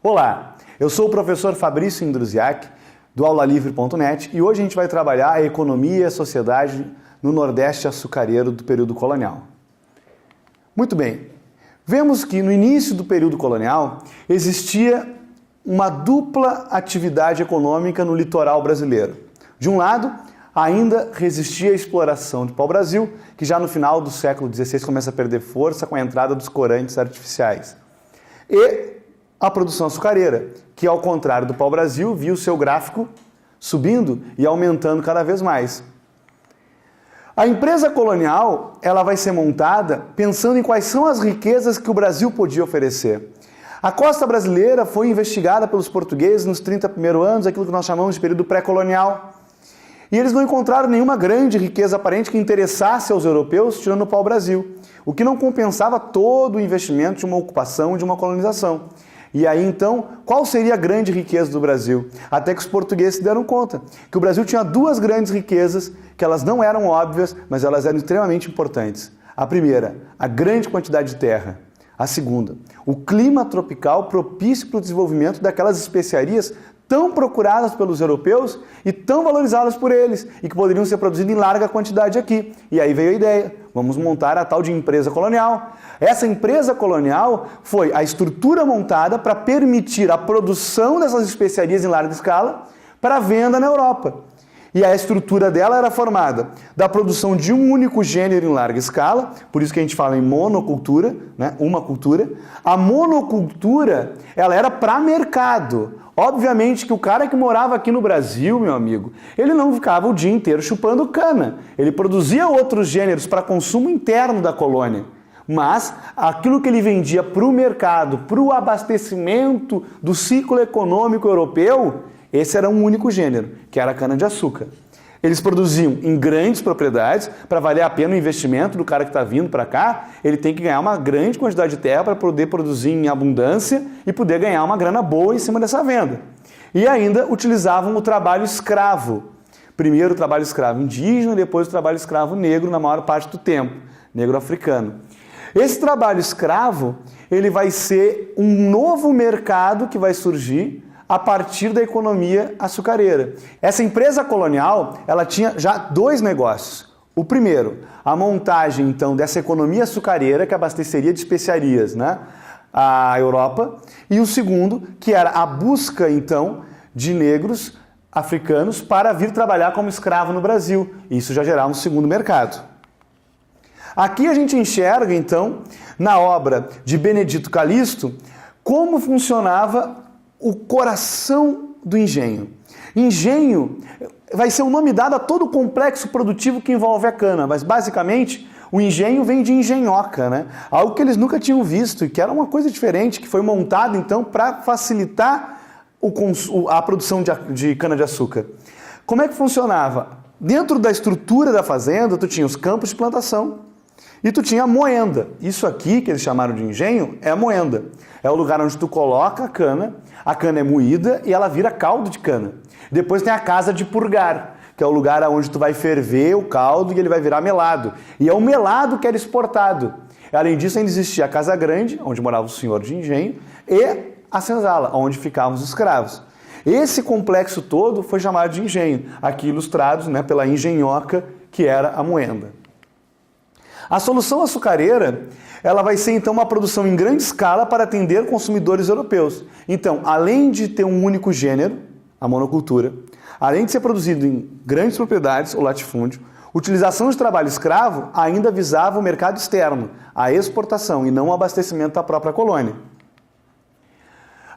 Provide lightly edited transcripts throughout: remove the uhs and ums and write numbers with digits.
Olá, eu sou o professor Fabrício Indruziak, do aulalivre.net, e hoje a gente vai trabalhar a economia e a sociedade no Nordeste açucareiro do período colonial. Muito bem, vemos que no início do período colonial existia uma dupla atividade econômica no litoral brasileiro. De um lado, ainda resistia a exploração de pau-brasil, que já no final do século XVI começa a perder força com a entrada dos corantes artificiais. E a produção açucareira, que ao contrário do pau-brasil, viu seu gráfico subindo e aumentando cada vez mais. A empresa colonial, ela vai ser montada pensando em quais são as riquezas que o Brasil podia oferecer. A costa brasileira foi investigada pelos portugueses nos 30 primeiros anos, aquilo que nós chamamos de período pré-colonial. E eles não encontraram nenhuma grande riqueza aparente que interessasse aos europeus, tirando o pau-brasil, o que não compensava todo o investimento de uma ocupação e de uma colonização. E aí, então, qual seria a grande riqueza do Brasil? Até que os portugueses se deram conta que o Brasil tinha duas grandes riquezas, que elas não eram óbvias, mas elas eram extremamente importantes. A primeira, a grande quantidade de terra. A segunda, o clima tropical propício para o desenvolvimento daquelas especiarias tão procuradas pelos europeus e tão valorizadas por eles, e que poderiam ser produzidas em larga quantidade aqui. E aí veio a ideia, vamos montar a tal de empresa colonial. Essa empresa colonial foi a estrutura montada para permitir a produção dessas especiarias em larga escala para venda na Europa. E a estrutura dela era formada da produção de um único gênero em larga escala, por isso que a gente fala em monocultura, né? Uma cultura. A monocultura, ela era para mercado. Obviamente que o cara que morava aqui no Brasil, meu amigo, ele não ficava o dia inteiro chupando cana. Ele produzia outros gêneros para consumo interno da colônia. Mas aquilo que ele vendia para o mercado, para o abastecimento do ciclo econômico europeu, esse era um único gênero, que era a cana-de-açúcar. Eles produziam em grandes propriedades, para valer a pena o investimento do cara que está vindo para cá, ele tem que ganhar uma grande quantidade de terra para poder produzir em abundância e poder ganhar uma grana boa em cima dessa venda. E ainda utilizavam o trabalho escravo. Primeiro o trabalho escravo indígena, depois o trabalho escravo negro na maior parte do tempo, negro africano. Esse trabalho escravo, ele vai ser um novo mercado que vai surgir a partir da economia açucareira. Essa empresa colonial, ela tinha já dois negócios. O primeiro, a montagem, então, dessa economia açucareira que abasteceria de especiarias, né, a Europa. E o segundo, que era a busca, então, de negros africanos para vir trabalhar como escravo no Brasil. Isso já gerava um segundo mercado. Aqui a gente enxerga, então, na obra de Benedito Calixto, como funcionava o coração do engenho. Engenho vai ser o nome dado a todo o complexo produtivo que envolve a cana, mas basicamente o engenho vem de engenhoca, né? Algo que eles nunca tinham visto e que era uma coisa diferente, que foi montado então para facilitar a produção de cana-de-açúcar. Como é que funcionava? Dentro da estrutura da fazenda, tu tinha os campos de plantação, e tu tinha a moenda. Isso aqui, que eles chamaram de engenho, é a moenda. É o lugar onde tu coloca a cana é moída e ela vira caldo de cana. Depois tem a casa de purgar, que é o lugar onde tu vai ferver o caldo e ele vai virar melado. E é o melado que era exportado. Além disso, ainda existia a casa grande, onde morava o senhor de engenho, e a senzala, onde ficavam os escravos. Esse complexo todo foi chamado de engenho, aqui ilustrado, né, pela engenhoca, que era a moenda. A solução açucareira, ela vai ser então uma produção em grande escala para atender consumidores europeus. Então, além de ter um único gênero, a monocultura, além de ser produzido em grandes propriedades ou latifúndio, utilização de trabalho escravo ainda visava o mercado externo, a exportação e não o abastecimento da própria colônia.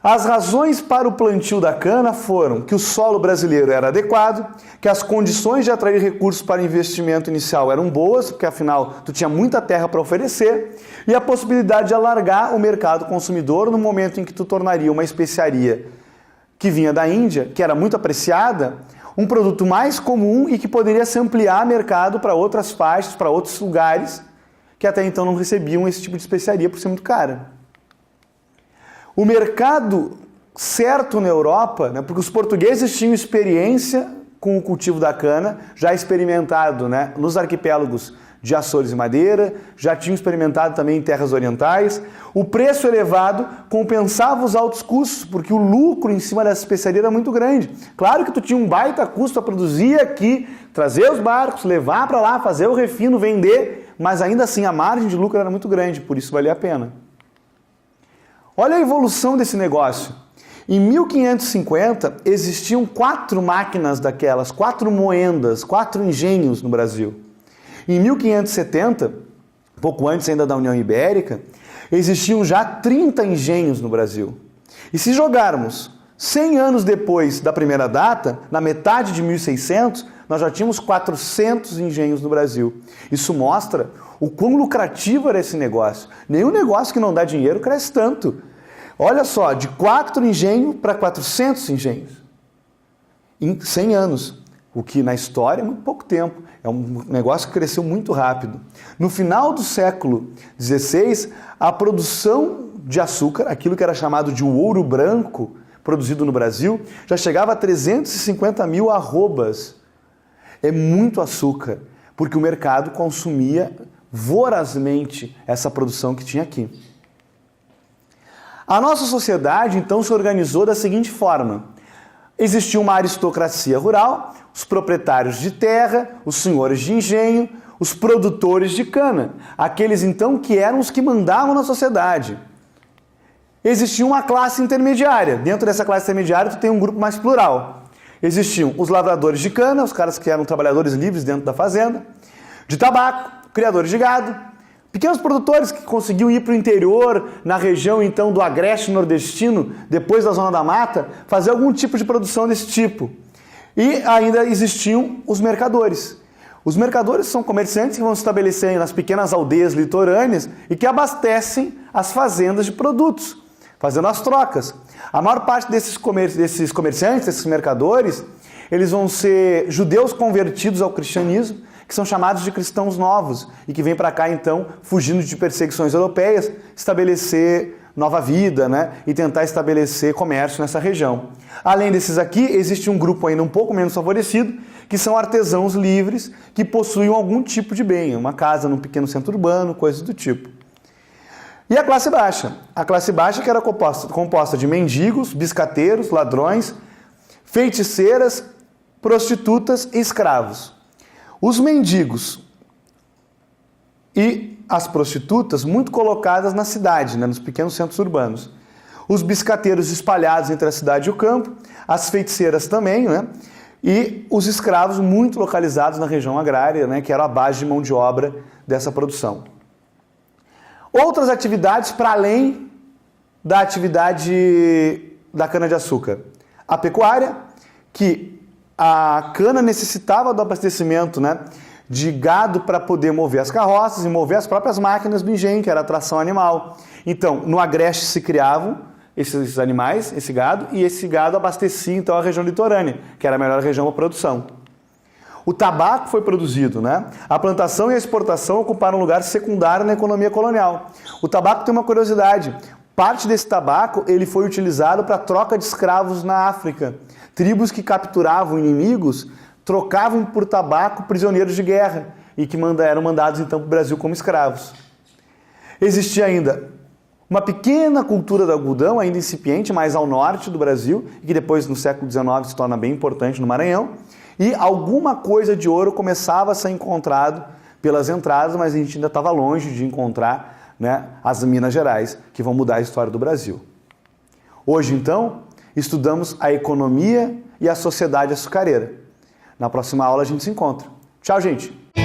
As razões para o plantio da cana foram que o solo brasileiro era adequado, que as condições de atrair recursos para investimento inicial eram boas, porque afinal tu tinha muita terra para oferecer, e a possibilidade de alargar o mercado consumidor no momento em que tu tornaria uma especiaria que vinha da Índia, que era muito apreciada, um produto mais comum e que poderia se ampliar mercado para outras faixas, para outros lugares, que até então não recebiam esse tipo de especiaria por ser muito cara. O mercado certo na Europa, né, porque os portugueses tinham experiência com o cultivo da cana, já experimentado, né, nos arquipélagos de Açores e Madeira, já tinham experimentado também em terras orientais. O preço elevado compensava os altos custos, porque o lucro em cima dessa especiaria era muito grande. Claro que tu tinha um baita custo a produzir aqui, trazer os barcos, levar para lá, fazer o refino, vender, mas ainda assim a margem de lucro era muito grande, por isso valia a pena. Olha a evolução desse negócio. Em 1550 existiam 4 máquinas daquelas, 4 moendas, 4 engenhos no Brasil. Em 1570, pouco antes ainda da União Ibérica, existiam já 30 engenhos no Brasil. E se jogarmos 100 anos depois da primeira data, na metade de 1600, nós já tínhamos 400 engenhos no Brasil. Isso mostra o quão lucrativo era esse negócio. Nenhum negócio que não dá dinheiro cresce tanto. Olha só, de 4 engenhos para 400 engenhos em 100 anos. O que na história é muito pouco tempo. É um negócio que cresceu muito rápido. No final do século XVI, a produção de açúcar, aquilo que era chamado de ouro branco, produzido no Brasil, já chegava a 350 mil arrobas. É muito açúcar, porque o mercado consumia vorazmente essa produção que tinha aqui. A nossa sociedade, então, se organizou da seguinte forma. Existia uma aristocracia rural, os proprietários de terra, os senhores de engenho, os produtores de cana, aqueles então que eram os que mandavam na sociedade. Existia uma classe intermediária, dentro dessa classe intermediária tu tem um grupo mais plural. Existiam os lavradores de cana, os caras que eram trabalhadores livres dentro da fazenda, de tabaco, criadores de gado, pequenos produtores que conseguiam ir para o interior, na região então do agreste nordestino, depois da Zona da Mata, fazer algum tipo de produção desse tipo. E ainda existiam os mercadores. Os mercadores são comerciantes que vão se estabelecer nas pequenas aldeias litorâneas e que abastecem as fazendas de produtos, fazendo as trocas. A maior parte desses comerciantes, desses mercadores, eles vão ser judeus convertidos ao cristianismo, que são chamados de cristãos novos e que vêm para cá, então, fugindo de perseguições europeias, estabelecer nova vida, né? E tentar estabelecer comércio nessa região. Além desses aqui, existe um grupo ainda um pouco menos favorecido, que são artesãos livres que possuem algum tipo de bem, uma casa num pequeno centro urbano, coisas do tipo. E a classe baixa? A classe baixa que era composta de mendigos, biscateiros, ladrões, feiticeiras, prostitutas e escravos. Os mendigos e as prostitutas muito colocadas na cidade, né, nos pequenos centros urbanos. Os biscateiros espalhados entre a cidade e o campo, as feiticeiras também, né, e os escravos muito localizados na região agrária, né, que era a base de mão de obra dessa produção. Outras atividades para além da atividade da cana-de-açúcar. A pecuária, que a cana necessitava do abastecimento, né, de gado para poder mover as carroças e mover as próprias máquinas do engenho, que era a tração animal. Então, no agreste se criavam esses animais, esse gado, e esse gado abastecia então a região litorânea, que era a melhor região para produção. O tabaco foi produzido, né? A plantação e a exportação ocuparam um lugar secundário na economia colonial. O tabaco tem uma curiosidade. Parte desse tabaco ele foi utilizado para troca de escravos na África. Tribos que capturavam inimigos trocavam por tabaco prisioneiros de guerra e que eram mandados então para o Brasil como escravos. Existia ainda uma pequena cultura do algodão, ainda incipiente, mais ao norte do Brasil, e que depois no século XIX se torna bem importante no Maranhão, e alguma coisa de ouro começava a ser encontrado pelas entradas, mas a gente ainda estava longe de encontrar, né, as Minas Gerais, que vão mudar a história do Brasil. Hoje, então, estudamos a economia e a sociedade açucareira. Na próxima aula a gente se encontra. Tchau, gente!